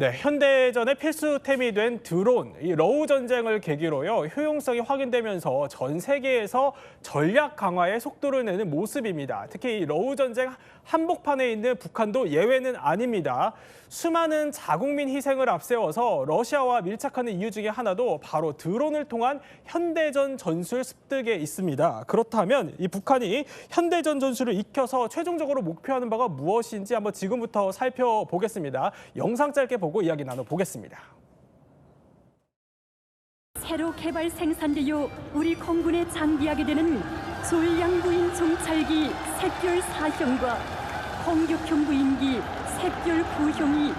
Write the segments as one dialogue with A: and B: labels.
A: 네, 현대전의 필수템이 된 드론, 이 러우 전쟁을 계기로요, 효용성이 확인되면서 전 세계에서 전략 강화에 속도를 내는 모습입니다. 특히 이 러우 전쟁 한복판에 있는 북한도 예외는 아닙니다. 수많은 자국민 희생을 앞세워서 러시아와 밀착하는 이유 중에 하나도 바로 드론을 통한 현대전 전술 습득에 있습니다. 그렇다면 이 북한이 현대전 전술을 익혀서 최종적으로 목표하는 바가 무엇인지 한번 지금부터 살펴보겠습니다. 영상 짧게 보고 이야기 나눠보겠습니다.
B: 새로 개발 생산되어 우리 공군에 장비하게 되는 전량부인 정찰기 샛별 4형과 공격형 무인기 샛별 9형이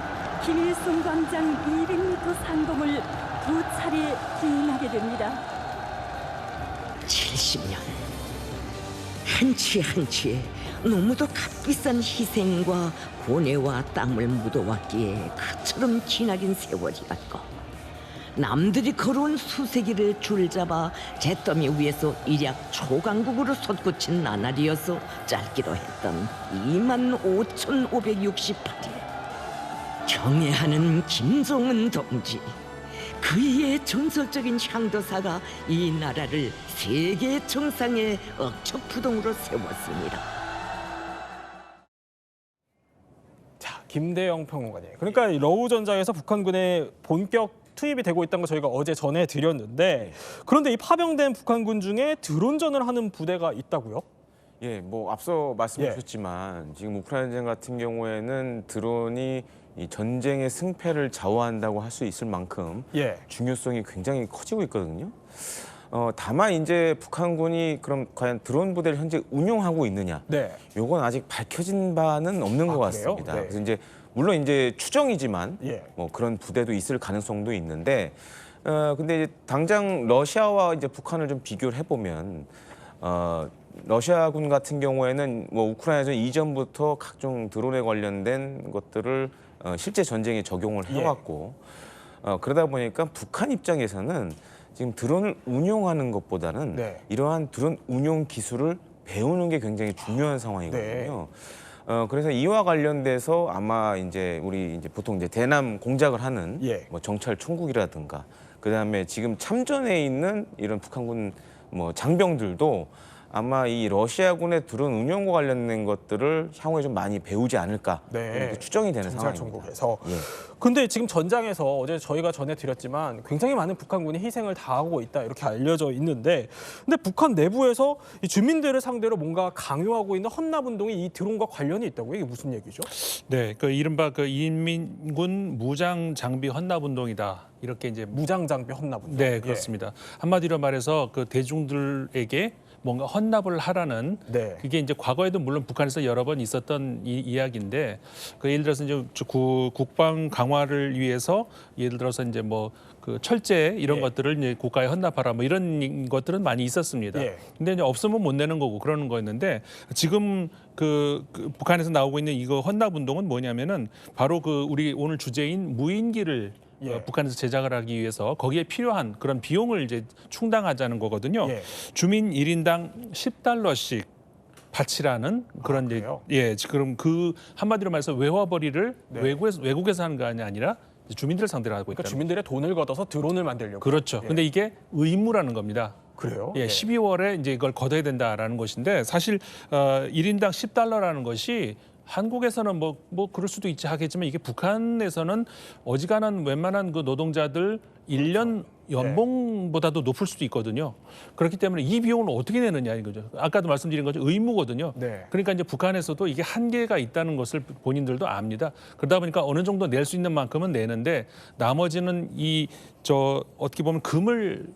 B: 김일성 광장 200m 상공을 두 차례 기인하게 됩니다.
C: 70년 한 치 한 치에 너무도 값비싼 희생과 고뇌와 땀을 묻어왔기에 그처럼 기나긴 세월이 갔고, 남들이 걸어온 수세기를 줄잡아 잿더미 위에서 일약 초강국으로 솟구친 나날이어서 짧기도 했던 25,568일. 경애하는 김정은 동지, 그의 전설적인 향도사가 이 나라를 세계 정상의 억척부동으로 세웠습니다.
A: 자, 김대영 평론가님. 그러니까 이 러우 전장에서 북한군의 본격 투입이 되고 있다는 거 저희가 어제 전해드렸는데, 그런데 이 파병된 북한군 중에 드론전을 하는 부대가 있다고요?
D: 예, 뭐 앞서 말씀하셨지만 지금 우크라이나 전쟁 같은 경우에는 드론이 이 전쟁의 승패를 좌우한다고 할 수 있을 만큼 중요성이 굉장히 커지고 있거든요. 다만 이제 북한군이 그럼 과연 드론 부대를 현재 운용하고 있느냐? 요건 아직 밝혀진 바는 없는 것 같습니다. 그래서 이제 물론 이제 추정이지만 뭐 그런 부대도 있을 가능성도 있는데, 근데 이제 당장 러시아와 이제 북한을 좀 비교를 해보면, 러시아군 같은 경우에는 뭐 우크라이나전 이전부터 각종 드론에 관련된 것들을 실제 전쟁에 적용을 해왔고, 그러다 보니까 북한 입장에서는 지금 드론을 운용하는 것보다는 이러한 드론 운용 기술을 배우는 게 굉장히 중요한 상황이거든요. 그래서 이와 관련돼서 아마 이제 우리 이제 보통 이제 대남 공작을 하는 뭐 정찰 총국이라든가, 그다음에 지금 참전해 있는 이런 북한군 뭐 장병들도 아마 이 러시아군의 드론 운용과 관련된 것들을 향후에 좀 많이 배우지 않을까, 이렇게 추정이 되는 상황입니다.
A: 근데 지금 전장에서 어제 저희가 전해드렸지만 굉장히 많은 북한군이 희생을 당하고 있다, 이렇게 알려져 있는데, 근데 북한 내부에서 이 주민들을 상대로 뭔가 강요하고 있는 헌납운동이 이 드론과 관련이 있다고요? 이게 무슨 얘기죠?
E: 네, 그 이른바 그 인민군 무장 장비 헌납운동이다, 이렇게 이제
A: 무장 장비 헌납운동.
E: 네, 그렇습니다. 한마디로 말해서 그 대중들에게 뭔가 헌납을 하라는, 그게 이제 과거에도 물론 북한에서 여러 번 있었던 이야기인데, 그 예를 들어서 이제 국방 강화를 위해서 예를 들어서 이제 뭐 그 철제 이런 것들을 이제 국가에 헌납하라, 뭐 이런 것들은 많이 있었습니다. 근데 이제 없으면 못 내는 거고 그러는 거였는데, 지금 그 북한에서 나오고 있는 이거 헌납 운동은 뭐냐면은 바로 그 우리 오늘 주제인 무인기를 북한에서 제작을 하기 위해서 거기에 필요한 그런 비용을 이제 충당하자는 거거든요. 주민 1인당 $10씩 바치라는 그런 그럼 그 한마디로 말해서 외화벌이를 외국에서 하는 거 아니라 주민들을 상대로 하고 있다.
A: 그러니까 주민들의 돈을 걷어서 드론을 만들려고.
E: 그렇죠. 근데 이게 의무라는 겁니다.
A: 그래요?
E: 12월에 이제 이걸 걷어야 된다라는 것인데, 사실 1인당 $10라는 것이 한국에서는 뭐 그럴 수도 있지 하겠지만, 이게 북한에서는 어지간한 웬만한 그 노동자들 1년 연봉보다도 높을 수도 있거든요. 그렇기 때문에 이 비용을 어떻게 내느냐 이거죠. 아까도 말씀드린 것처럼 의무거든요. 그러니까 이제 북한에서도 이게 한계가 있다는 것을 본인들도 압니다. 그러다 보니까 어느 정도 낼 수 있는 만큼은 내는데, 나머지는 어떻게 보면 금을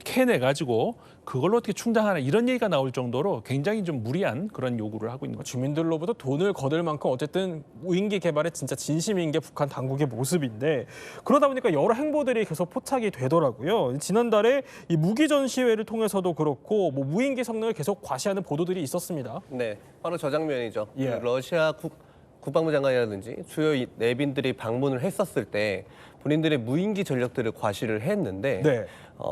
E: 캐내 가지고 그걸로 어떻게 충당하나, 이런 얘기가 나올 정도로 굉장히 좀 무리한 그런 요구를 하고 있는 거죠.
A: 주민들로부터 돈을 거둘 만큼 어쨌든 무인기 개발에 진짜 진심인 게 북한 당국의 모습인데, 그러다 보니까 여러 행보들이 계속 포착이 되더라고요. 지난달에 이 무기 전시회를 통해서도 그렇고 뭐 무인기 성능을 계속 과시하는 보도들이 있었습니다.
F: 네, 바로 저 장면이죠. 러시아 국방부 장관이라든지 주요 내빈들이 방문을 했었을 때 본인들의 무인기 전력들을 과시를 했는데,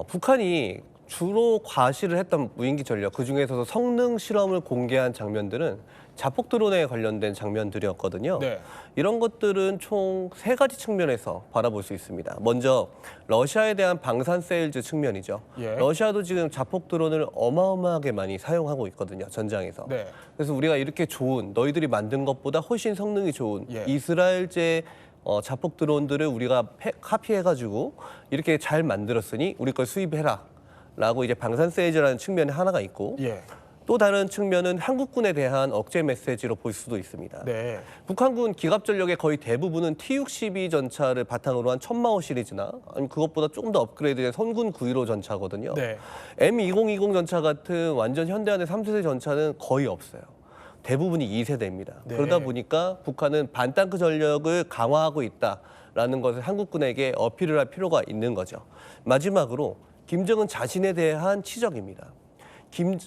F: 북한이 주로 과시를 했던 무인기 전력, 그중에서도 성능 실험을 공개한 장면들은 자폭 드론에 관련된 장면들이었거든요.
A: 네.
F: 이런 것들은 총 3가지 측면에서 바라볼 수 있습니다. 먼저 러시아에 대한 방산 세일즈 측면이죠.
A: 예.
F: 러시아도 지금 자폭 드론을 어마어마하게 많이 사용하고 있거든요, 전장에서.
A: 네.
F: 그래서 우리가 이렇게 좋은, 너희들이 만든 것보다 훨씬 성능이 좋은
A: 예.
F: 이스라엘제 자폭 드론들을 우리가 카피해가지고 이렇게 잘 만들었으니 우리 걸 수입해라 라고 이제 방산 세일즈라는 측면이 하나가 있고,
A: 예.
F: 또 다른 측면은 한국군에 대한 억제 메시지로 볼 수도 있습니다.
A: 네.
F: 북한군 기갑전력의 거의 대부분은 T-62 전차를 바탕으로 한 천마호 시리즈나 아니면 그것보다 조금 더 업그레이드된 선군 915 전차거든요.
A: 네.
F: M2020 전차 같은 완전 현대화된 3세대 전차는 거의 없어요. 대부분이 2세대입니다.
A: 네.
F: 그러다 보니까 북한은 반탄크 전력을 강화하고 있다라는 것을 한국군에게 어필을 할 필요가 있는 거죠. 마지막으로 김정은 자신에 대한 치적입니다.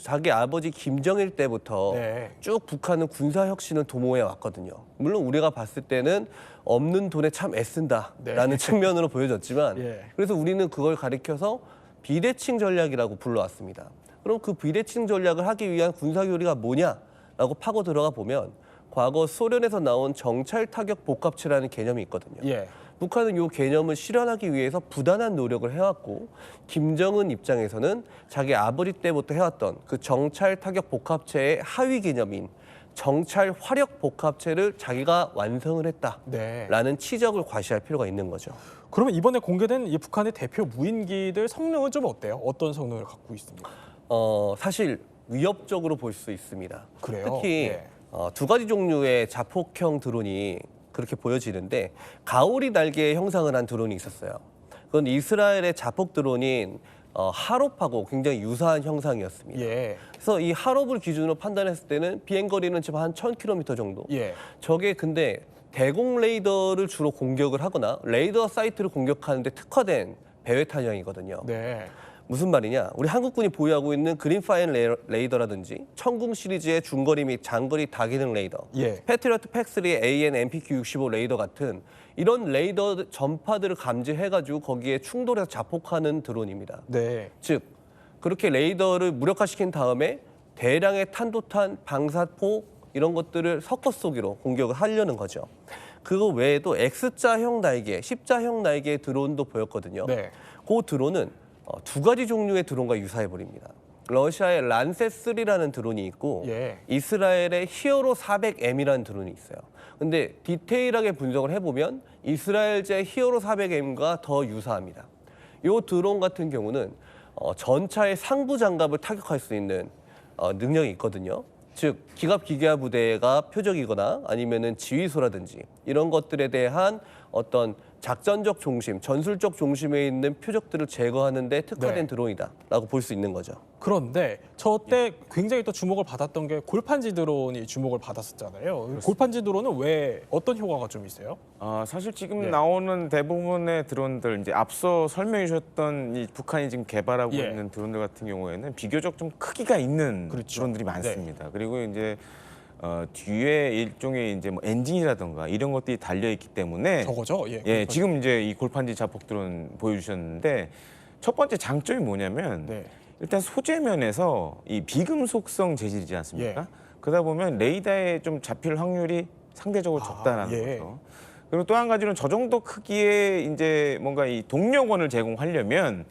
F: 자기 아버지 김정일 때부터
A: 네.
F: 쭉 북한은 군사혁신을 도모해 왔거든요. 물론 우리가 봤을 때는 없는 돈에 참 애쓴다라는
A: 네.
F: 측면으로 보여졌지만
A: 예.
F: 그래서 우리는 그걸 가리켜서 비대칭 전략이라고 불러왔습니다. 그럼 그 비대칭 전략을 하기 위한 군사교리가 뭐냐라고 파고 들어가 보면 과거 소련에서 나온 정찰 타격 복합체라는 개념이 있거든요.
A: 예.
F: 북한은 이 개념을 실현하기 위해서 부단한 노력을 해왔고 김정은 입장에서는 자기 아버지 때부터 해왔던 그 정찰 타격 복합체의 하위 개념인 정찰 화력 복합체를 자기가 완성을 했다라는
A: 네.
F: 치적을 과시할 필요가 있는 거죠.
A: 그러면 이번에 공개된 이 북한의 대표 무인기들 성능은 좀 어때요? 어떤 성능을 갖고 있습니까?
F: 사실 위협적으로 볼 수 있습니다.
A: 그래요?
F: 특히
A: 예.
F: 2가지 종류의 자폭형 드론이 그렇게 보여지는데 가오리 날개 형상을 한 드론이 있었어요. 그건 이스라엘의 자폭 드론인 하롭하고 굉장히 유사한 형상이었습니다.
A: 예.
F: 그래서 이 하롭을 기준으로 판단했을 때는 비행거리는 지금 한 1000km 정도.
A: 예.
F: 저게 근데 대공 레이더를 주로 공격을 하거나 레이더 사이트를 공격하는데 특화된 배회 탄형이거든요.
A: 네.
F: 무슨 말이냐? 우리 한국군이 보유하고 있는 그린파이어 레이더라든지 천궁 시리즈의 중거리 및 장거리 다기능 레이더,
A: 예.
F: 패트리어트 팩3의 AN MPQ-65 레이더 같은 이런 레이더 전파들을 감지해가지고 거기에 충돌해서 자폭하는 드론입니다.
A: 네.
F: 즉 그렇게 레이더를 무력화시킨 다음에 대량의 탄도탄, 방사포 이런 것들을 섞어 쏘기로 공격을 하려는 거죠. 그거 외에도 X자형 날개, 십자형 날개의 드론도 보였거든요.
A: 네.
F: 그 드론은 2가지 종류의 드론과 유사해 보입니다. 러시아의 란셋3라는 드론이 있고
A: 예.
F: 이스라엘의 히어로 400M이라는 드론이 있어요. 근데 디테일하게 분석을 해보면 이스라엘제 히어로 400M과 더 유사합니다. 이 드론 같은 경우는 전차의 상부 장갑을 타격할 수 있는 능력이 있거든요. 즉 기갑 기계화 부대가 표적이거나 아니면은 지휘소라든지 이런 것들에 대한 어떤 작전적 중심, 전술적 중심에 있는 표적들을 제거하는 데 특화된
A: 네.
F: 드론이다라고 볼 수 있는 거죠.
A: 그런데 저 때 굉장히 또 주목을 받았던 게 골판지 드론이 주목을 받았었잖아요. 골판지 드론은 왜 어떤 효과가 좀 있어요?
D: 사실 지금
A: 예.
D: 나오는 대부분의 드론들 이제 앞서 설명해 주셨던 이 북한이 지금 개발하고
A: 예.
D: 있는 드론들 같은 경우에는 비교적 좀 크기가 있는
A: 그렇죠.
D: 드론들이 많습니다. 그리고 이제 뒤에 일종의 이제 뭐 엔진이라든가 이런 것들이 달려 있기 때문에
A: 저거죠? 예.
D: 예,
A: 골판지.
D: 지금 이제 이 골판지 자폭 드론 보여주셨는데 첫 번째 장점이 뭐냐면
A: 네.
D: 일단 소재면에서 이 비금속성 재질이지 않습니까?
A: 예.
D: 그러다 보면 레이더에 좀 잡힐 확률이 상대적으로 적다라는
A: 예.
D: 거죠. 그리고 또 한 가지는 저 정도 크기의 이제 뭔가 이 동력원을 제공하려면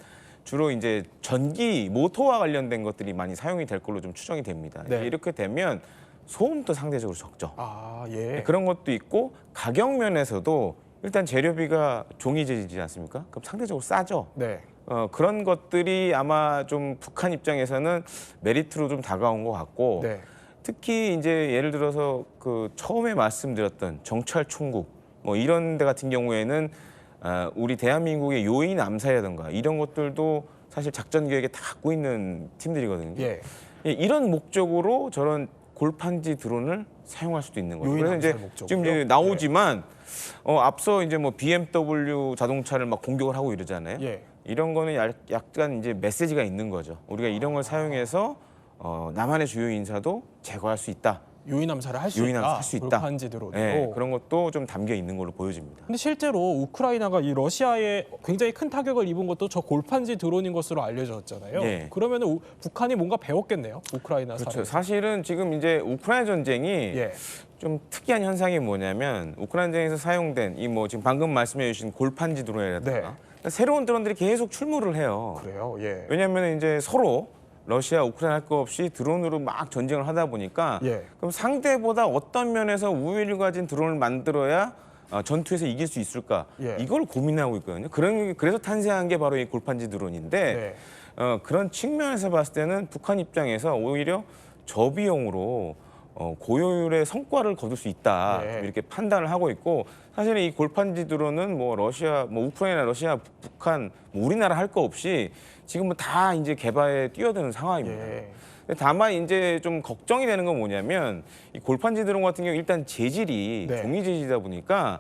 D: 주로 이제 전기 모터와 관련된 것들이 많이 사용이 될 걸로 좀 추정이 됩니다.
A: 네.
D: 이렇게 되면 소음도 상대적으로 적죠.
A: 예.
D: 그런 것도 있고 가격 면에서도 일단 재료비가 종이 재질이지 않습니까? 그럼 상대적으로 싸죠.
A: 네.
D: 그런 것들이 아마 좀 북한 입장에서는 메리트로 좀 다가온 것 같고
A: 네.
D: 특히 이제 예를 들어서 그 처음에 말씀드렸던 정찰 총국 뭐 이런 데 같은 경우에는 우리 대한민국의 요인 암살이라든가 이런 것들도 사실 작전 계획에 다 갖고 있는 팀들이거든요.
A: 예.
D: 이런 목적으로 저런 골판지 드론을 사용할 수도 있는 거죠.
A: 요인
D: 그래서 이제
A: 암살 목적으로요?
D: 지금 이제 나오지만 앞서 이제 뭐 BMW 자동차를 막 공격을 하고 이러잖아요.
A: 예.
D: 이런 거는 약간 이제 메시지가 있는 거죠. 우리가 이런 걸 사용해서 남한의 주요 인사도 제거할 수 있다.
A: 유인 암살을 할 수 있다.
D: 유인 암살을 할 수 있다.
A: 골판지 드론으로.
D: 네, 그런 것도 좀 담겨 있는 걸로 보여집니다.
A: 근데 실제로 우크라이나가 이 러시아에 굉장히 큰 타격을 입은 것도 저 골판지 드론인 것으로 알려졌잖아요.
D: 예.
A: 그러면은 북한이 뭔가 배웠겠네요. 우크라이나
D: 그렇죠.
A: 사례.
D: 사실은 지금 이제 우크라이나 전쟁이
A: 예.
D: 좀 특이한 현상이 뭐냐면 우크라이나 전쟁에서 사용된 이 뭐 지금 방금 말씀해 주신 골판지 드론이라든가 새로운 드론들이 계속 출몰을 해요.
A: 그래요. 예.
D: 왜냐하면 이제 서로 러시아, 우크라이나 할 거 없이 드론으로 막 전쟁을 하다 보니까
A: 예.
D: 그럼 상대보다 어떤 면에서 우위를 가진 드론을 만들어야 전투에서 이길 수 있을까?
A: 예.
D: 이걸 고민하고 있거든요. 그래서 탄생한 게 바로 이 골판지 드론인데
A: 네.
D: 그런 측면에서 봤을 때는 북한 입장에서 오히려 저비용으로 고효율의 성과를 거둘 수 있다
A: 네.
D: 이렇게 판단을 하고 있고 사실은 이 골판지 드론은 뭐 러시아, 뭐 우크라이나, 러시아, 북한, 뭐 우리나라 할 거 없이 지금은 다 이제 개발에 뛰어드는 상황입니다.
A: 예.
D: 근데 다만 이제 좀 걱정이 되는 건 뭐냐면 이 골판지 드론 같은 경우 일단 재질이
A: 네.
D: 종이 재질이다 보니까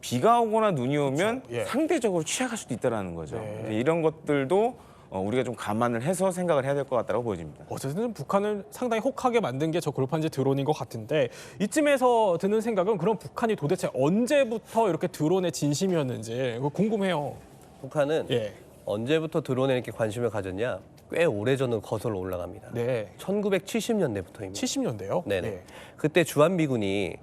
D: 비가 오거나 눈이 오면
A: 그렇죠. 예.
D: 상대적으로 취약할 수도 있다라는 거죠.
A: 네.
D: 이제 이런 것들도 우리가 좀 감안을 해서 생각을 해야 될 것 같다고 보여집니다.
A: 어쨌든 북한을 상당히 혹하게 만든 게 저 골판지 드론인 것 같은데 이쯤에서 드는 생각은 그럼 북한이 도대체 언제부터 이렇게 드론에 진심이었는지 그거 궁금해요.
F: 북한은
A: 예.
F: 언제부터 드론에 이렇게 관심을 가졌냐? 꽤 오래전으로 거슬러 올라갑니다.
A: 네.
F: 1970년대부터입니다.
A: 70년대요?
F: 네네.
A: 예.
F: 그때 주한미군이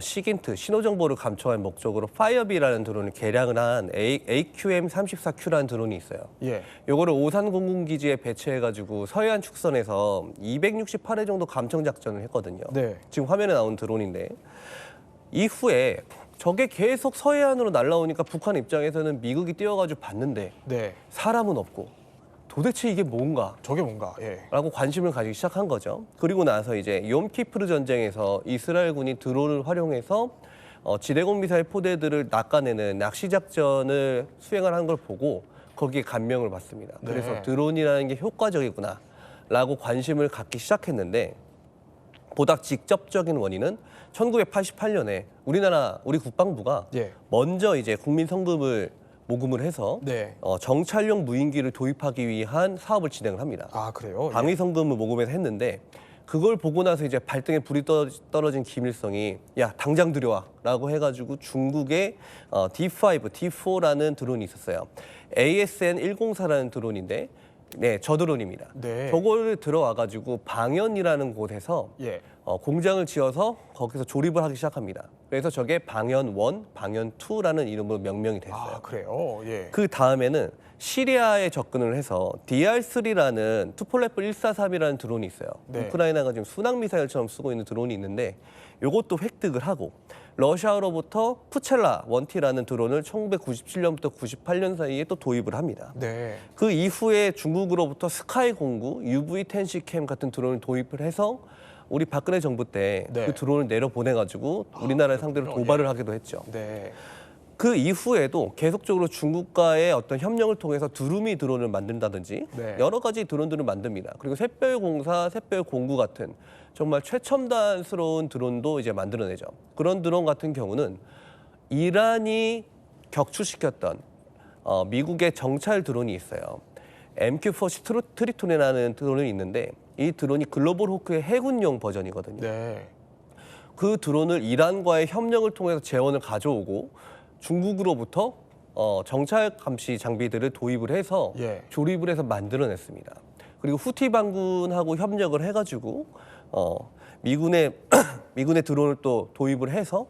F: 시긴트 신호정보를 감초할 목적으로 파이어비라는 드론을 개량을 한 AQM-34Q라는 드론이 있어요.
A: 예.
F: 요거를 오산 공군기지에 배치해가지고 서해안 축선에서 268회 정도 감청 작전을 했거든요.
A: 네.
F: 지금 화면에 나온 드론인데 이후에 저게 계속 서해안으로 날아오니까 북한 입장에서는 미국이 뛰어가지고 봤는데
A: 네.
F: 사람은 없고 도대체 이게 뭔가?
A: 저게 뭔가? 예.
F: 라고 관심을 가지기 시작한 거죠. 그리고 나서 이제 욤키프르 전쟁에서 이스라엘군이 드론을 활용해서 지대공 미사일 포대들을 낚아내는 낚시 작전을 수행을 하는 걸 보고 거기에 감명을 받습니다.
A: 네.
F: 그래서 드론이라는 게 효과적이구나라고 관심을 갖기 시작했는데 보다 직접적인 원인은 1988년에 우리 국방부가
A: 예.
F: 먼저 이제 국민 성금을 모금을 해서
A: 네.
F: 정찰용 무인기를 도입하기 위한 사업을 진행을 합니다.
A: 아, 그래요?
F: 방위 성금을 모금해서 했는데 그걸 보고 나서 이제 발등에 불이 떨어진 김일성이 야 당장 들여와라고 해가지고 중국의 D5, D4라는 드론이 있었어요. ASN104라는 드론인데 네, 저 드론입니다.
A: 네.
F: 저거를 들어와가지고 방연이라는 곳에서
A: 예.
F: 공장을 지어서 거기서 조립을 하기 시작합니다. 그래서 저게 방연1, 방연2라는 이름으로 명명이 됐어요.
A: 아, 그래요? 예.
F: 그 다음에는 시리아에 접근을 해서 DR3라는 투폴레프 143이라는 드론이 있어요.
A: 네.
F: 우크라이나가 지금 순항 미사일처럼 쓰고 있는 드론이 있는데 이것도 획득을 하고 러시아로부터 푸첼라 1T라는 드론을 1997년부터 98년 사이에 또 도입을 합니다.
A: 네.
F: 그 이후에 중국으로부터 스카이 09, UV 텐시캠 같은 드론을 도입을 해서 우리 박근혜 정부 때 그
A: 네.
F: 드론을 내려보내가지고 우리나라를 상대로 도발을 하기도 했죠.
A: 네.
F: 그 이후에도 계속적으로 중국과의 어떤 협력을 통해서 두루미 드론을 만든다든지
A: 네.
F: 여러 가지 드론들을 만듭니다. 그리고 샛별공사, 샛별공구 같은 정말 최첨단스러운 드론도 이제 만들어내죠. 그런 드론 같은 경우는 이란이 격추시켰던 미국의 정찰 드론이 있어요. MQ-4 트리톤이라는 드론이 있는데 이 드론이 글로벌 호크의 해군용 버전이거든요.
A: 네.
F: 그 드론을 이란과의 협력을 통해서 재원을 가져오고 중국으로부터 정찰 감시 장비들을 도입을 해서
A: 예.
F: 조립을 해서 만들어냈습니다. 그리고 후티 반군하고 협력을 해가지고 미군의 드론을 또 도입을 해서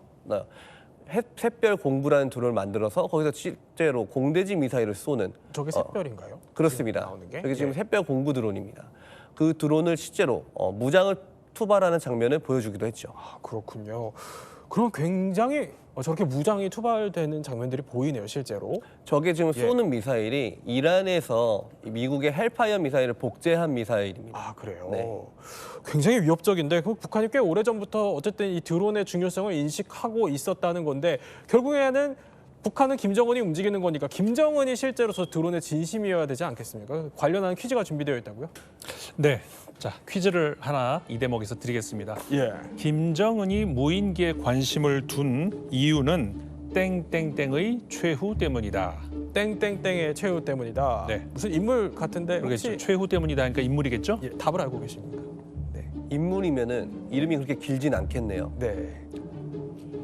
F: 샛별 공부라는 드론을 만들어서 거기서 실제로 공대지 미사일을 쏘는
A: 저게 샛별인가요?
F: 그렇습니다.
A: 지금 나오는 게?
F: 저게 지금
A: 예.
F: 샛별 공부 드론입니다. 그 드론을 실제로 무장을 투발하는 장면을 보여주기도 했죠.
A: 아, 그렇군요. 그럼 굉장히 저렇게 무장이 투발되는 장면들이 보이네요, 실제로.
F: 저게 지금
A: 예.
F: 쏘는 미사일이 이란에서 미국의 헬파이어 미사일을 복제한 미사일입니다.
A: 아, 그래요.
F: 네.
A: 굉장히 위협적인데 그 북한이 꽤 오래전부터 어쨌든 이 드론의 중요성을 인식하고 있었다는 건데 결국에는 북한은 김정은이 움직이는 거니까 김정은이 실제로 저 드론의 진심이어야 되지 않겠습니까? 관련한 퀴즈가 준비되어 있다고요?
E: 네. 자, 퀴즈를 하나 이 대목에서 드리겠습니다.
A: 예.
E: 김정은이 무인기에 관심을 둔 이유는 땡땡땡의 최후 때문이다.
A: 땡땡땡의 최후 때문이다.
E: 네.
A: 무슨 인물 같은데
E: 그러겠죠.
A: 혹시
E: 최후 때문이다 하니까 인물이겠죠?
A: 예, 답을 알고 계십니까? 네.
F: 인물이면은 이름이 그렇게 길진 않겠네요.
A: 네.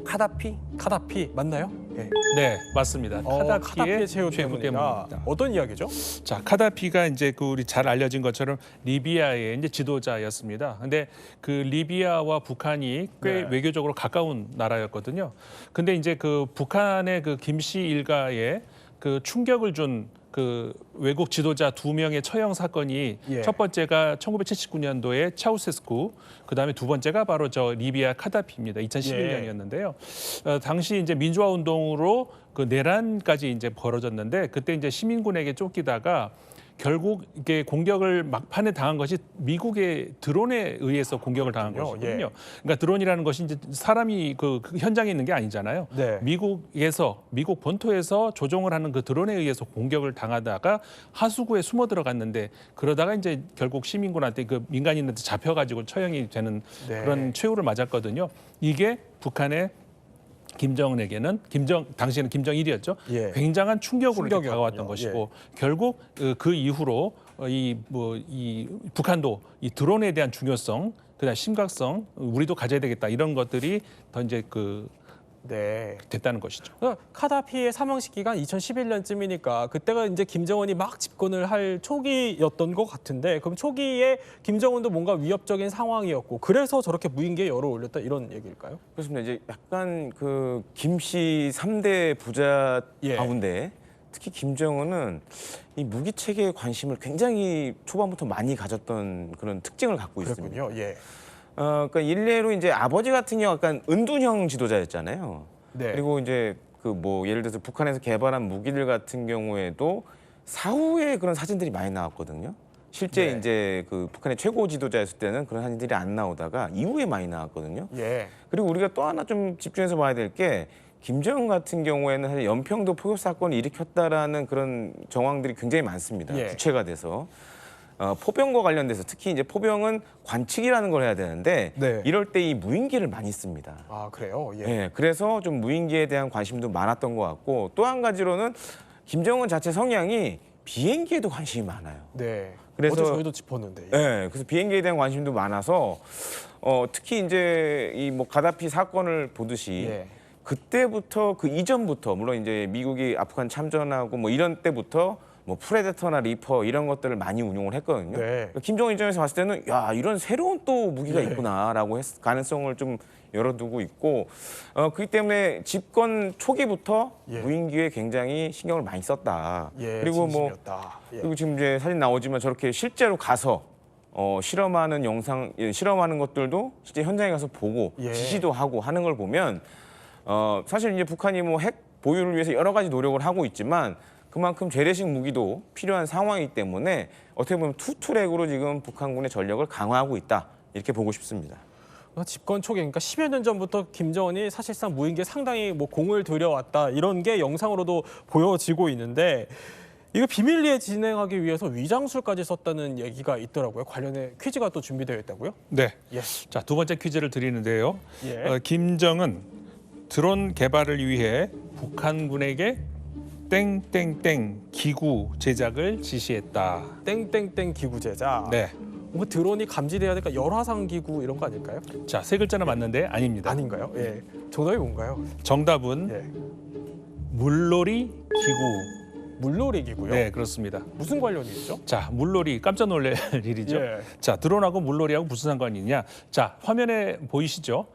F: 카다피?
A: 카다피 맞나요? 예.
E: 네, 맞습니다.
A: 카다피의 최후
E: 최후
A: 때문입니다.
E: 때문입니다.
A: 어떤 이야기죠?
E: 자, 카다피가 이제 그 우리 잘 알려진 것처럼 리비아의 이제 지도자였습니다. 근데 그 리비아와 북한이 꽤
A: 네.
E: 외교적으로 가까운 나라였거든요. 근데 이제 그 북한의 그 김씨 일가에 그 충격을 준 그 외국 지도자 2명의 처형 사건이
A: 예.
E: 첫 번째가 1979년도에 차우세스쿠, 그다음에 두 번째가 바로 저 리비아 카다피입니다. 2011년이었는데요. 당시 이제 민주화 운동으로 그 내란까지 이제 벌어졌는데 그때 이제 시민군에게 쫓기다가 결국 이게 공격을 막판에 당한 것이 미국의 드론에 의해서 공격을 당한
A: 그렇군요.
E: 것이거든요.
A: 예.
E: 그러니까 드론이라는 것이 이제 사람이 그 현장에 있는 게 아니잖아요.
A: 네.
E: 미국 본토에서 조종을 하는 그 드론에 의해서 공격을 당하다가 하수구에 숨어 들어갔는데 그러다가 이제 결국 시민군한테 그 민간인한테 잡혀가지고 처형이 되는
A: 네.
E: 그런 최후를 맞았거든요. 이게 북한의 김정은에게는 당시에는 김정일이었죠.
A: 예.
E: 굉장한 충격으로 이렇게
A: 충격이었군요.
E: 다가왔던 것이고 결국 그 이후로 이 북한도 이 드론에 대한 중요성, 그다음 심각성, 우리도 가져야 되겠다 이런 것들이 더 이제
A: 네.
E: 됐다는 것이죠.
A: 카다피의 사망 시기가 2011년쯤이니까 그때가 이제 김정은이 막 집권을 할 초기였던 것 같은데 그럼 초기에 김정은도 뭔가 위협적인 상황이었고 그래서 저렇게 무인기에 열을 올렸다 이런 얘기일까요?
D: 그렇습니다. 이제 약간 그 김씨 3대 부자
A: 예.
D: 가운데 특히 김정은은 이 무기 체계에 관심을 굉장히 초반부터 많이 가졌던 그런 특징을 갖고 있습니다.
A: 그렇군요. 예.
D: 그러니까 일례로 이제 아버지 같은 경우 약간 은둔형 지도자였잖아요.
A: 네.
D: 그리고 이제 그 뭐 예를 들어서 북한에서 개발한 무기들 같은 경우에도 사후에 그런 사진들이 많이 나왔거든요. 실제
A: 네.
D: 이제 그 북한의 최고 지도자였을 때는 그런 사진들이 안 나오다가 이후에 많이 나왔거든요.
A: 예.
D: 그리고 우리가 또 하나 좀 집중해서 봐야 될 게 김정은 같은 경우에는 사실 연평도 포격 사건을 일으켰다라는 그런 정황들이 굉장히 많습니다.
A: 예.
D: 구체가 돼서. 포병과 관련돼서 특히 이제 포병은 관측이라는 걸 해야 되는데
A: 네.
D: 이럴 때 이 무인기를 많이 씁니다.
A: 아 그래요? 예.
D: 예, 그래서 좀 무인기에 대한 관심도 많았던 것 같고 또 한 가지로는 김정은 자체 성향이 비행기에도 관심이 많아요.
A: 네.
D: 그래서-
A: 어제 저희도 짚었는데.
D: 예, 그래서 비행기에 대한 관심도 많아서 특히 이제 이 뭐 가다피 사건을 보듯이
A: 예.
D: 그때부터 그 이전부터 물론 이제 미국이 아프간 참전하고 뭐 이런 때부터 뭐 프레데터나 리퍼 이런 것들을 많이 운용을 했거든요.
A: 네.
D: 김정은 입장에서 봤을 때는 야 이런 새로운 또 무기가
A: 네.
D: 있구나라고 가능성을 좀 열어두고 있고 그렇기 때문에 집권 초기부터
A: 예.
D: 무인기에 굉장히 신경을 많이 썼다.
A: 예.
D: 그리고 뭐
A: 진심이었다. 예.
D: 그리고 지금 이제 사진 나오지만 저렇게 실제로 가서 실험하는 실험하는 것들도 실제 현장에 가서 보고
A: 예.
D: 지시도 하고 하는 걸 보면 사실 이제 북한이 뭐 핵 보유를 위해서 여러 가지 노력을 하고 있지만 그만큼 재래식 무기도 필요한 상황이기 때문에 어떻게 보면 투트랙으로 지금 북한군의 전력을 강화하고 있다 이렇게 보고 싶습니다.
A: 집권 초기 그러니까 10여 년 전부터 김정은이 사실상 무인기에 상당히 뭐 공을 들여왔다 이런 게 영상으로도 보여지고 있는데 이거 비밀리에 진행하기 위해서 위장술까지 썼다는 얘기가 있더라고요. 관련해 퀴즈가 또 준비되어 있다고요?
E: 네.
A: 예.
E: 자, 두 번째 퀴즈를 드리는데요.
A: 예.
E: 김정은 드론 개발을 위해 북한군에게 땡땡땡 기구 제작을 지시했다.
A: 땡땡땡 기구 제작.
E: 네.
A: 뭐 드론이 감지돼야 되니까 열화상 기구 이런 거 아닐까요?
E: 자, 세 글자는 맞는데 아닙니다.
A: 아닌가요? 예. 정답이 뭔가요?
E: 정답은
A: 예.
E: 물놀이 기구.
A: 물놀이 기구요.
E: 네, 그렇습니다.
A: 무슨 관련이 있죠?
E: 자, 물놀이 깜짝 놀랄 일이죠.
A: 예.
E: 자, 드론하고 물놀이하고 무슨 상관이 있냐? 자, 화면에 보이시죠?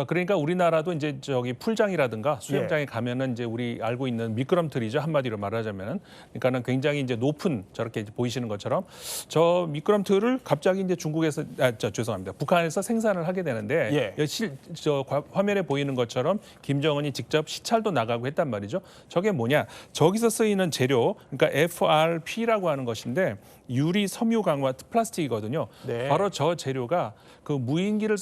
E: 그러니까 우리나라도 이제 저기 풀장이라든가 수영장에 가면은 이제 우리 알고 있는 미끄럼틀이죠. 한마디로 말하자면은. 그러니까는 굉장히 이제 높은 저렇게 이제 보이시는 것처럼 저 미끄럼틀을 갑자기 이제 중국에서 죄송합니다. 북한에서 생산을 하게 되는데
A: 예.
E: 화면에 보이는 것처럼 김정은이 직접 시찰도 나가고 했단 말이죠. 저게 뭐냐? 저기서 쓰이는 재료, 그러니까 FRP라고 하는 것인데 유리 섬유 강화 플라스틱이거든요.
A: 네.
E: 바로 저 재료가 그 무인기를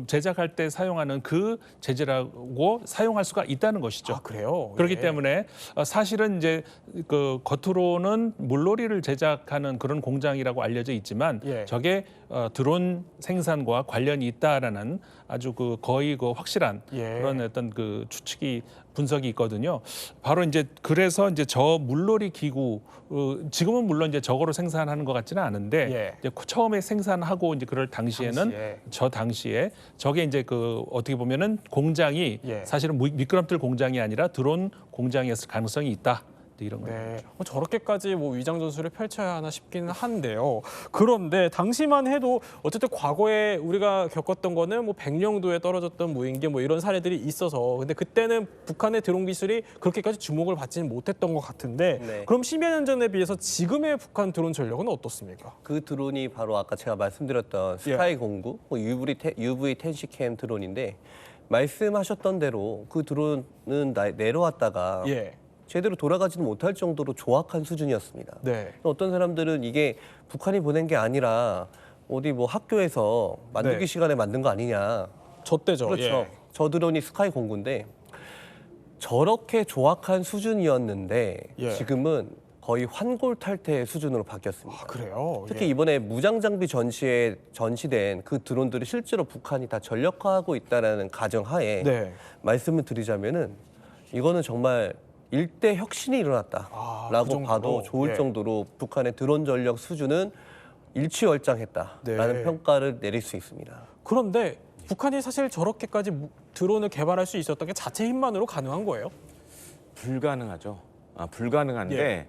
E: 제작할 때 사용하는 그 재질하고 사용할 수가 있다는 것이죠.
A: 아 그래요?
E: 그렇기
A: 예.
E: 때문에 사실은 이제 그 겉으로는 물놀이를 제작하는 그런 공장이라고 알려져 있지만
A: 예.
E: 저게 드론 생산과 관련이 있다라는 아주 거의 확실한
A: 예.
E: 그런 어떤 그 추측이 분석이 있거든요. 바로 이제 그래서 이제 저 물놀이 기구 지금은 물론 이제 저거로 생산하는 것 같지는 않은데
A: 예.
E: 이제 처음에 생산하고 이제 그럴 당시에는 저 당시에 저게 이제 그 어떻게 보면은 공장이
A: 예.
E: 사실은 미끄럼틀 공장이 아니라 드론 공장이었을 가능성이 있다. 이런 거죠.
A: 네, 저렇게까지 뭐 위장 전술을 펼쳐야 하나 싶기는 한데요. 그런데 당시만 해도 어쨌든 과거에 우리가 겪었던 거는 뭐 백령도에 떨어졌던 무인기 뭐 이런 사례들이 있어서 근데 그때는 북한의 드론 기술이 그렇게까지 주목을 받지는 못했던 것 같은데
F: 네.
A: 그럼 10여 년 전에 비해서 지금의 북한 드론 전력은 어떻습니까?
F: 그 드론이 바로 아까 제가 말씀드렸던 스카이 공구, 뭐 UV 텐시캠 드론인데 말씀하셨던 대로 그 드론은 내려왔다가
A: 예.
F: 제대로 돌아가지는 못할 정도로 조악한 수준이었습니다.
A: 네.
F: 어떤 사람들은 이게 북한이 보낸 게 아니라 어디 뭐 학교에서 만들기
A: 네.
F: 시간에 만든 거 아니냐.
A: 저 때죠.
F: 그렇죠.
A: 예.
F: 저 드론이 스카이 공구인데 저렇게 조악한 수준이었는데
A: 예.
F: 지금은 거의 환골탈태 수준으로 바뀌었습니다.
A: 아, 그래요.
F: 특히
A: 예.
F: 이번에 무장 장비 전시에 전시된 그 드론들이 실제로 북한이 다 전력화하고 있다라는 가정하에
A: 네.
F: 말씀을 드리자면은 이거는 정말 일대 혁신이 일어났다라고
A: 그 정도로?
F: 봐도 좋을
A: 예.
F: 정도로 북한의 드론 전력 수준은 일취월장했다라는
A: 네.
F: 평가를 내릴 수 있습니다.
A: 그런데 북한이 사실 저렇게까지 드론을 개발할 수 있었던 게 자체 힘만으로 가능한 거예요?
D: 불가능하죠. 불가능한데
A: 예.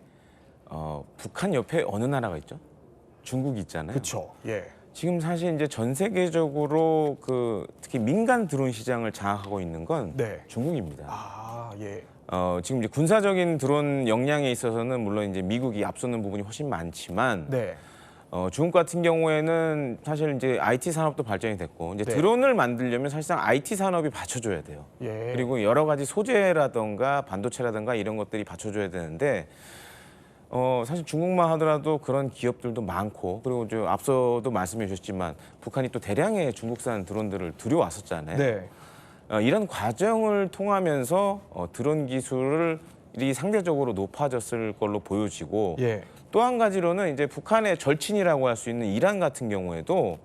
D: 북한 옆에 어느 나라가 있죠? 중국이 있잖아요.
A: 그렇죠. 예.
D: 지금 사실 이제 전 세계적으로 그 특히 민간 드론 시장을 장악하고 있는 건
A: 네.
D: 중국입니다.
A: 아, 예.
D: 지금 이제 군사적인 드론 역량에 있어서는 물론 이제 미국이 앞서는 부분이 훨씬 많지만
A: 네.
D: 중국 같은 경우에는 사실 이제 IT 산업도 발전이 됐고 이제
A: 네.
D: 드론을 만들려면 사실상 IT 산업이 받쳐줘야 돼요.
A: 예.
D: 그리고 여러 가지 소재라든가 반도체라든가 이런 것들이 받쳐줘야 되는데 사실 중국만 하더라도 그런 기업들도 많고 그리고 저 앞서도 말씀해 주셨지만 북한이 또 대량의 중국산 드론들을 들여왔었잖아요.
A: 네.
D: 이런 과정을 통하면서 드론 기술이 상대적으로 높아졌을 걸로 보여지고
A: 예.
D: 또 한 가지로는 이제 북한의 절친이라고 할 수 있는 이란 같은 경우에도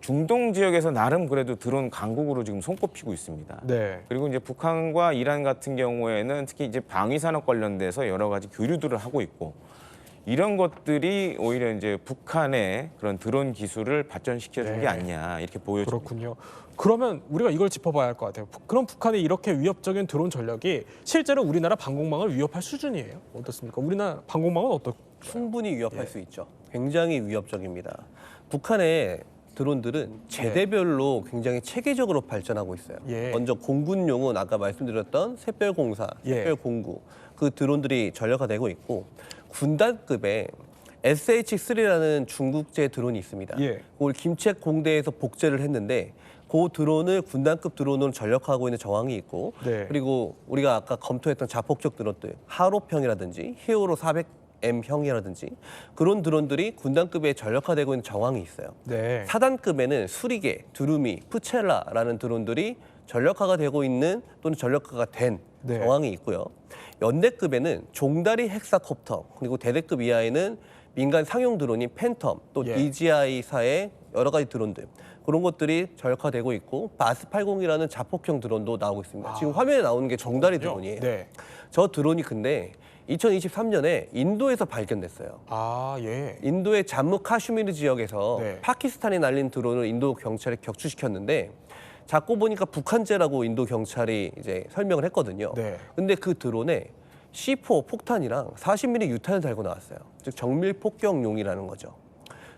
D: 중동 지역에서 나름 그래도 드론 강국으로 지금 손꼽히고 있습니다.
A: 네.
D: 그리고 이제 북한과 이란 같은 경우에는 특히 이제 방위 산업 관련돼서 여러 가지 교류들을 하고 있고 이런 것들이 오히려 이제 북한의 그런 드론 기술을 발전시켜준 게 아니냐 이렇게 보여집니다.
A: 그렇군요. 그러면 우리가 이걸 짚어봐야 할 것 같아요. 그럼 북한이 이렇게 위협적인 드론 전력이 실제로 우리나라 방공망을 위협할 수준이에요? 어떻습니까? 우리나라 방공망은 어떨까요?
F: 충분히 위협할 수 있죠. 굉장히 위협적입니다. 북한의 드론들은 제대별로 굉장히 체계적으로 발전하고 있어요.
A: 예.
F: 먼저 공군용은 아까 말씀드렸던 샛별공사,
A: 예.
F: 샛별공구 그 드론들이 전력화되고 있고 군단급의 SH-3라는 중국제 드론이 있습니다.
A: 예.
F: 그걸 김책 공대에서 복제를 했는데 그 드론을 군단급 드론으로 전력화하고 있는 정황이 있고
A: 네.
F: 그리고 우리가 아까 검토했던 자폭적 드론들 하로평이라든지 히어로 400M형이라든지 그런 드론들이 군단급에 전력화되고 있는 정황이 있어요.
A: 네.
F: 사단급에는 수리개, 두루미, 프첼라라는 드론들이 전력화가 되고 있는 또는 전력화가 된
A: 네.
F: 정황이 있고요. 연대급에는 종다리 헥사콥터 그리고 대대급 이하에는 민간 상용 드론인 팬텀 또
A: 예.
F: DJI사의 여러 가지 드론들 그런 것들이 전력화되고 있고 바스80이라는 자폭형 드론도 나오고 있습니다. 지금 화면에 나오는 게 종다리 드론이에요.
A: 네.
F: 저 드론이 근데 2023년에 인도에서 발견됐어요.
A: 아, 예.
F: 인도의 잠무 카슈미르 지역에서
A: 네.
F: 파키스탄이 날린 드론을 인도 경찰이 격추시켰는데 자꾸 보니까 북한제라고 인도 경찰이 이제 설명을 했거든요.
A: 네.
F: 근데 그 드론에 C4 폭탄이랑 40mm 유탄을 달고 나왔어요. 즉 정밀 폭격용이라는 거죠.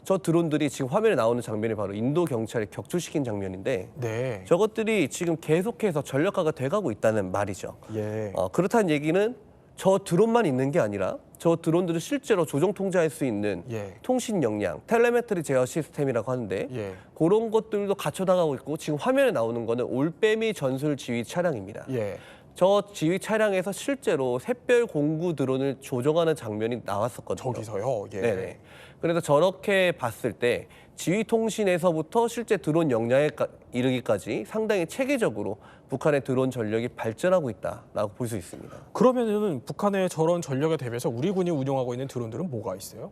F: 저 드론들이 지금 화면에 나오는 장면이 바로 인도 경찰이 격추시킨 장면인데
A: 네.
F: 저것들이 지금 계속해서 전력화가 돼가고 있다는 말이죠.
A: 예.
F: 그렇다는 얘기는 저 드론만 있는 게 아니라 저 드론들을 실제로 조종 통제할 수 있는
A: 예.
F: 통신 역량, 텔레메트리 제어 시스템이라고 하는데
A: 예.
F: 그런 것들도 갖춰나가고 있고 지금 화면에 나오는 거는 올빼미 전술 지휘 차량입니다.
A: 예.
F: 저 지휘 차량에서 실제로 샛별 공구 드론을 조종하는 장면이 나왔었거든요.
A: 저기서요. 예.
F: 네네. 그래서 저렇게 봤을 때 지휘 통신에서부터 실제 드론 역량에 이르기까지 상당히 체계적으로 북한의 드론 전력이 발전하고 있다라고 볼 수 있습니다.
A: 그러면은 북한의 저런 전력에 대비해서 우리 군이 운용하고 있는 드론들은 뭐가 있어요?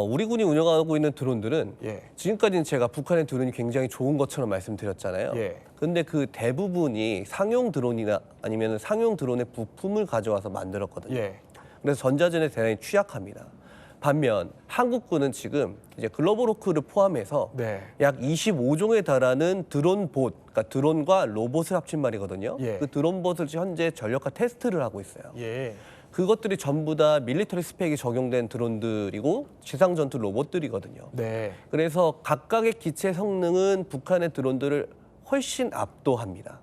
F: 우리 군이 운영하고 있는 드론들은
A: 예.
F: 지금까지는 제가 북한의 드론이 굉장히 좋은 것처럼 말씀드렸잖아요.
A: 예.
F: 근데 그 대부분이 상용 드론이나 아니면 상용 드론의 부품을 가져와서 만들었거든요.
A: 예.
F: 그래서 전자전에 대단히 취약합니다. 반면 한국군은 지금 이제 글로벌 호크를 포함해서
A: 네.
F: 약 25종에 달하는 드론봇, 그러니까 드론과 로봇을 합친 말이거든요.
A: 예.
F: 그 드론봇을 현재 전력화 테스트를 하고 있어요.
A: 예.
F: 그것들이 전부 다 밀리터리 스펙이 적용된 드론들이고 지상 전투 로봇들이거든요.
A: 네.
F: 그래서 각각의 기체 성능은 북한의 드론들을 훨씬 압도합니다.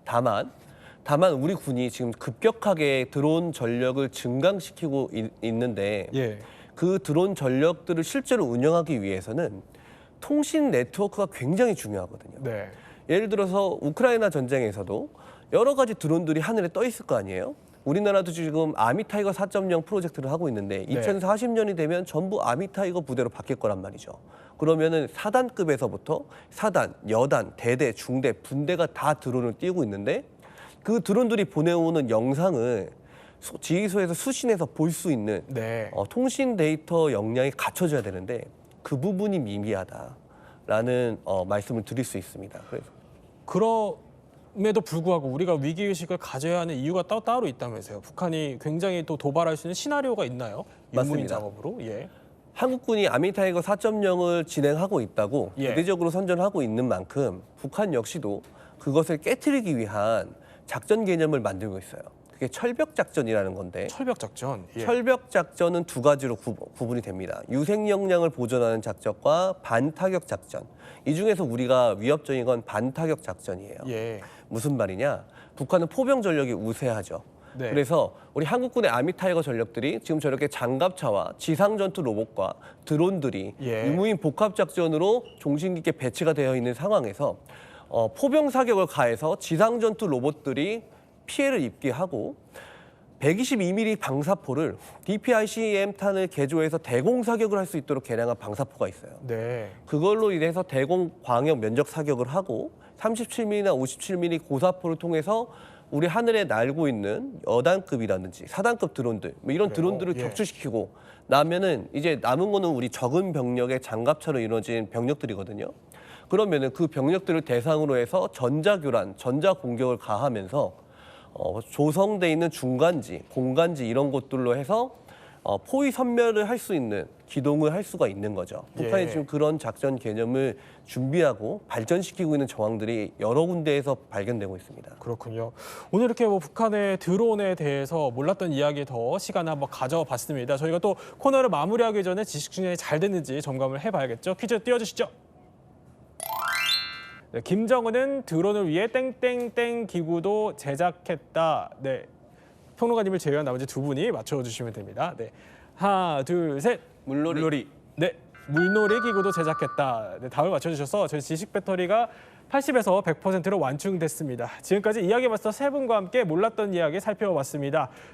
F: 다만 우리 군이 지금 급격하게 드론 전력을 증강시키고 있는데
A: 예.
F: 그 드론 전력들을 실제로 운영하기 위해서는 통신 네트워크가 굉장히 중요하거든요.
A: 네.
F: 예를 들어서 우크라이나 전쟁에서도 여러 가지 드론들이 하늘에 떠 있을 거 아니에요? 우리나라도 지금 아미타이거 4.0 프로젝트를 하고 있는데
A: 네.
F: 2040년이 되면 전부 아미타이거 부대로 바뀔 거란 말이죠. 그러면은 사단급에서부터 사단, 여단, 대대, 중대, 분대가 다 드론을 띄우고 있는데 그 드론들이 보내오는 영상을 지휘소에서 수신해서 볼 수 있는
A: 네.
F: 통신 데이터 역량이 갖춰져야 되는데 그 부분이 미미하다라는 말씀을 드릴 수 있습니다. 그래서
A: 그럼에도 불구하고 우리가 위기의식을 가져야 하는 이유가 따로 있다면서요. 북한이 굉장히 또 도발할 수 있는 시나리오가 있나요? 유무인
F: 맞습니다.
A: 작업으로. 예.
F: 한국군이 아미타이거 4.0을 진행하고 있다고
A: 예.
F: 대대적으로 선전하고 있는 만큼 북한 역시도 그것을 깨트리기 위한 작전 개념을 만들고 있어요. 그게 철벽 작전이라는 건데
A: 철벽 작전. 예.
F: 철벽 작전은 두 가지로 구분이 됩니다. 유생 역량을 보존하는 작전과 반타격 작전. 이 중에서 우리가 위협적인 건 반타격 작전이에요.
A: 예.
F: 무슨 말이냐? 북한은 포병 전력이 우세하죠.
A: 네.
F: 그래서 우리 한국군의 아미타이거 전력들이 지금 저렇게 장갑차와 지상 전투 로봇과 드론들이
A: 예.
F: 유무인 복합 작전으로 종신 깊게 배치가 되어 있는 상황에서 포병 사격을 가해서 지상 전투 로봇들이 피해를 입게 하고 122mm 방사포를 DPICM 탄을 개조해서 대공 사격을 할 수 있도록 개량한 방사포가 있어요.
A: 네.
F: 그걸로 인해서 대공 광역 면적 사격을 하고 37mm나 57mm 고사포를 통해서 우리 하늘에 날고 있는 여단급이라든지 사단급 드론들 뭐 이런
A: 그래요?
F: 드론들을
A: 예.
F: 격추시키고 나면은 이제 남은 거는 우리 적은 병력의 장갑차로 이루어진 병력들이거든요. 그러면은 그 병력들을 대상으로 해서 전자교란, 전자공격을 가하면서 조성돼 있는 중간지, 공간지 이런 곳들로 해서 포위 섬멸을 할 수 있는 기동을 할 수가 있는 거죠. 북한이
A: 예.
F: 지금 그런 작전 개념을 준비하고 발전시키고 있는 정황들이 여러 군데에서 발견되고 있습니다.
A: 그렇군요. 오늘 이렇게 뭐 북한의 드론에 대해서 몰랐던 이야기 더 시간을 한번 가져봤습니다. 저희가 또 코너를 마무리하기 전에 지식 충전이 잘 됐는지 점검을 해봐야겠죠. 퀴즈 띄워주시죠. 네, 김정은은 드론을 위해 땡땡땡 기구도 제작했다. 네, 평론가님을 제외한 나머지 두 분이 맞춰주시면 됩니다. 네, 하나, 둘, 셋.
F: 물놀이.
A: 네, 물놀이 기구도 제작했다. 네, 답을 맞춰주셔서 저희 지식 배터리가 80에서 100%로 완충됐습니다. 지금까지 이야기 마스터 세 분과 함께 몰랐던 이야기 살펴봤습니다.